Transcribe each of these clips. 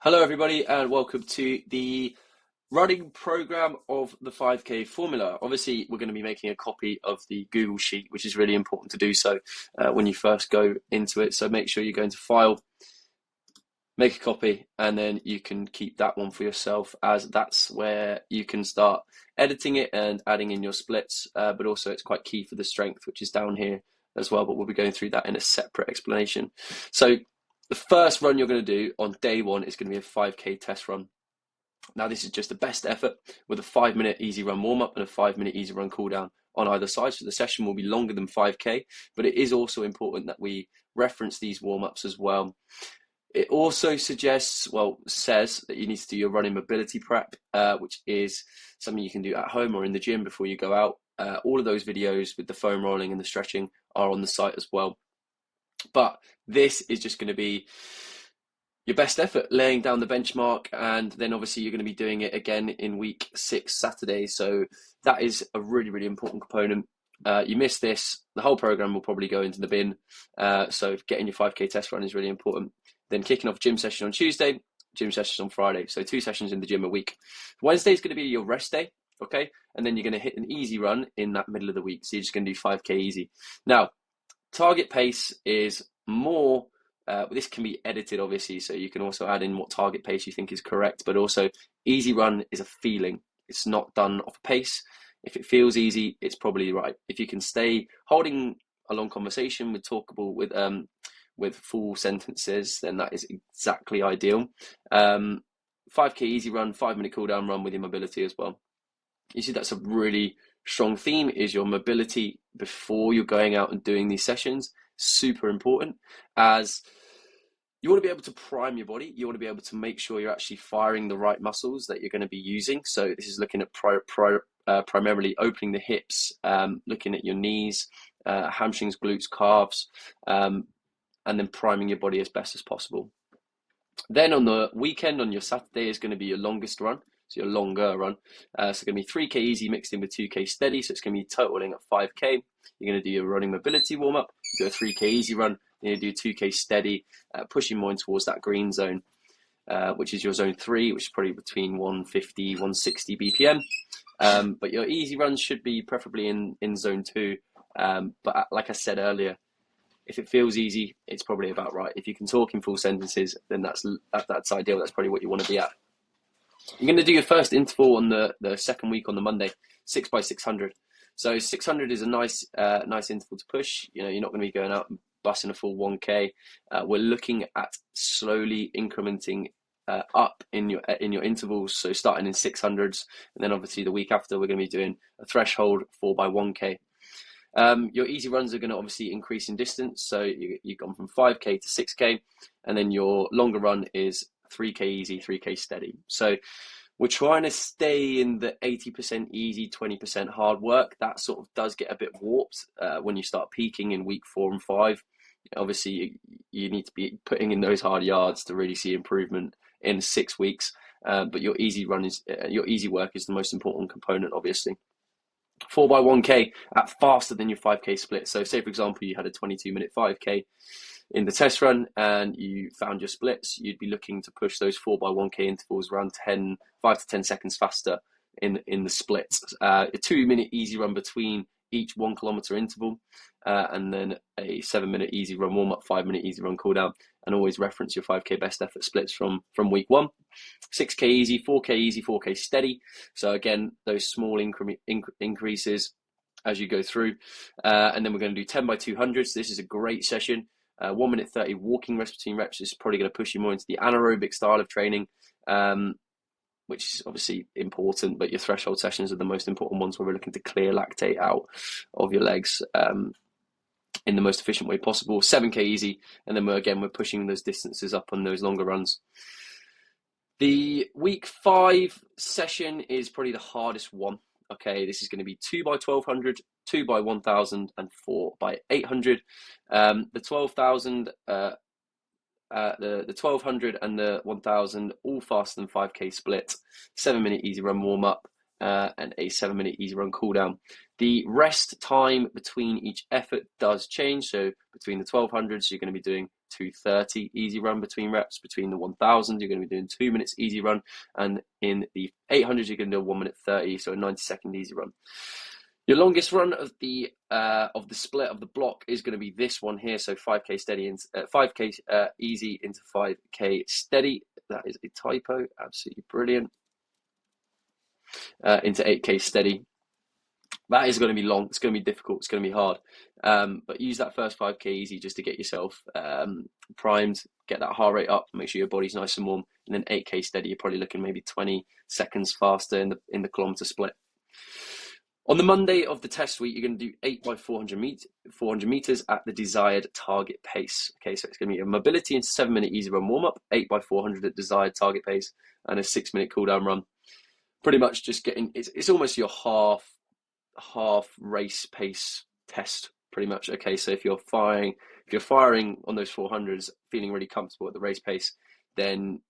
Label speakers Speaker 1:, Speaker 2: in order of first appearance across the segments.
Speaker 1: Hello, everybody, and welcome to the running program of the 5K formula. Obviously, we're going to be making a copy of the Google Sheet, which is really important to do so when you first go into it. So make sure you go into File, make a copy, and then you can keep that one for yourself, as that's where you can start editing it and adding in your splits. But also, it's quite key for the strength, which is down here as well. But we'll be going through that in a separate explanation. So the first run you're going to do on day one is going to be a 5K test run. Now, this is just the best effort with a 5-minute easy run warm up and a 5-minute easy run cool down on either side. So the session will be longer than 5K, but it is also important that we reference these warm ups as well. It also says that you need to do your running mobility prep, which is something you can do at home or in the gym before you go out. All of those videos with the foam rolling and the stretching are on the site as well. But this is just going to be your best effort, laying down the benchmark, and then obviously you're going to be doing it again in week 6 Saturday. So that is a really, really important component. You miss this, the whole program will probably go into the bin. So getting your 5K test run is really important. Then kicking off gym session on Tuesday, gym sessions on Friday. So 2 sessions in the gym a week. Wednesday is going to be your rest day, okay? And then you're going to hit an easy run in that middle of the week. So you're just going to do 5K easy. Now, target pace is more, this can be edited obviously, so you can also add in what target pace you think is correct, but also easy run is a feeling. It's not done off a pace. If it feels easy, it's probably right. If you can stay holding a long conversation with full sentences, then that is exactly ideal. 5K easy run, 5-minute cool down run with your mobility as well. You see, that's a really strong theme, is your mobility before you're going out and doing these sessions. Super important, as you want to be able to prime your body. You want to be able to make sure you're actually firing the right muscles that you're going to be using. So this is looking at primarily opening the hips, looking at your knees, hamstrings, glutes, calves, and then priming your body as best as possible. Then on the weekend, on your Saturday, is going to be your longest run. So your longer run. So it's going to be 3K easy mixed in with 2K steady. So it's going to be totaling at 5K. You're going to do your running mobility warm up, do a 3K easy run, then you do 2K steady, pushing more in towards that green zone, which is your zone 3, which is probably between 150, 160 BPM. But your easy runs should be preferably in zone 2. But like I said earlier, if it feels easy, it's probably about right. If you can talk in full sentences, then that's ideal. That's probably what you want to be at. You're going to do your first interval on the second week on the Monday, 6 by 600. So 600 is a nice interval to push. You know, you're not going to be going out and busting a full 1K. We're looking at slowly incrementing up in your intervals. So starting in 600s, and then obviously the week after we're going to be doing a threshold 4 by 1K. Your easy runs are going to obviously increase in distance. So you've gone from 5K to 6K, and then your longer run is 3K easy, 3K steady. So we're trying to stay in the 80% easy, 20% hard work. That sort of does get a bit warped when you start peaking in week 4 and 5. Obviously, you need to be putting in those hard yards to really see improvement in 6 weeks. But your easy work is the most important component, obviously. 4 by 1K at faster than your 5K split. So say, for example, you had a 22-minute 5K in the test run and you found your splits, you'd be looking to push those 4 by 1K intervals around 5 to 10 seconds faster in the splits. A 2-minute easy run between each 1 kilometer interval, and then a 7-minute easy run warm up, 5-minute easy run cool down, and always reference your 5K best effort splits from week 1. 6K easy, 4K easy, 4K steady. So again, those small increases as you go through. And then we're going to do 10 by 200. So this is a great session. 1 minute 30 walking rest between reps is probably going to push you more into the anaerobic style of training, which is obviously important, but your threshold sessions are the most important ones, where we're looking to clear lactate out of your legs in the most efficient way possible. 7K easy, and then we're pushing those distances up on those longer runs. The week 5 session is probably the hardest one. Okay, this is going to be 2 by 1200, 2 by 1000, and 4 by 800. The 12,000, the 1200 and the 1000 all faster than 5K split. 7-minute easy run warm up, and a 7-minute easy run cool down. The rest time between each effort does change. So between the 1200s, you're going to be doing 2:30 easy run between reps. Between the 1000, you're going to be doing 2 minutes easy run, and in the 800, you're going to do a 1:30, so a 90-second easy run. Your longest run of the split of the block is going to be this one here. So 5k steady into 5k easy into 5k steady. That is a typo. Absolutely brilliant. Into 8k steady. That is going to be long. It's going to be difficult. It's going to be hard. But use that first 5k easy just to get yourself primed, get that heart rate up, make sure your body's nice and warm, and then 8k steady. You're probably looking maybe 20 seconds faster in the kilometer split. On the Monday of the test week, you're going to do 8 by 400 meters at the desired target pace. Okay, so it's going to be a mobility into 7-minute easy run warm up, 8 by 400 at desired target pace, and a 6-minute cool down run. Pretty much just getting it's almost your half race pace test, pretty much. Okay, so if you're firing on those 400s, feeling really comfortable at the race pace, then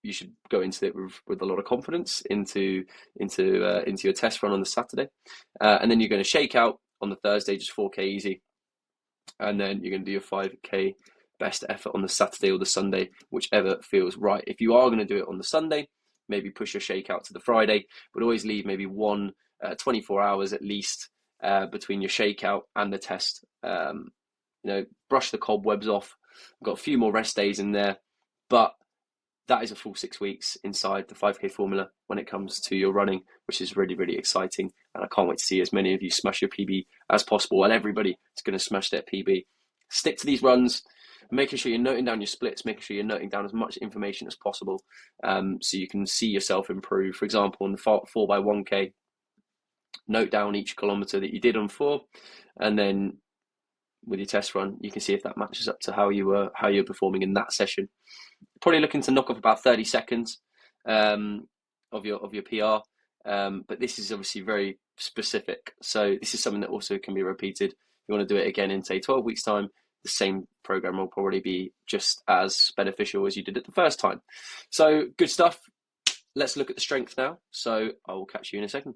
Speaker 1: you should go into it with a lot of confidence into your test run on the Saturday, and then you're going to shake out on the Thursday, just 4k easy, and then you're going to do your 5k best effort on the Saturday or the Sunday, whichever feels right. If you are going to do it on the Sunday, maybe push your shake out to the Friday, but always leave maybe 24 hours at least between your shakeout and the test. Brush the cobwebs off. I've got a few more rest days in there, but that is a full 6 weeks inside the 5k formula when it comes to your running, which is really, really exciting. And I can't wait to see as many of you smash your PB as possible. And everybody is going to smash their PB. Stick to these runs, making sure you're noting down your splits, making sure you're noting down as much information as possible, so you can see yourself improve. For example, on the 4x1k, note down each kilometer that you did on 4, and then with your test run, you can see if that matches up to how you're performing in that session. Probably looking to knock off about 30 seconds of your PR, but this is obviously very specific. So this is something that also can be repeated. If you want to do it again in, say, 12 weeks' time, the same program will probably be just as beneficial as you did it the first time. So good stuff. Let's look at the strength now. So I will catch you in a second.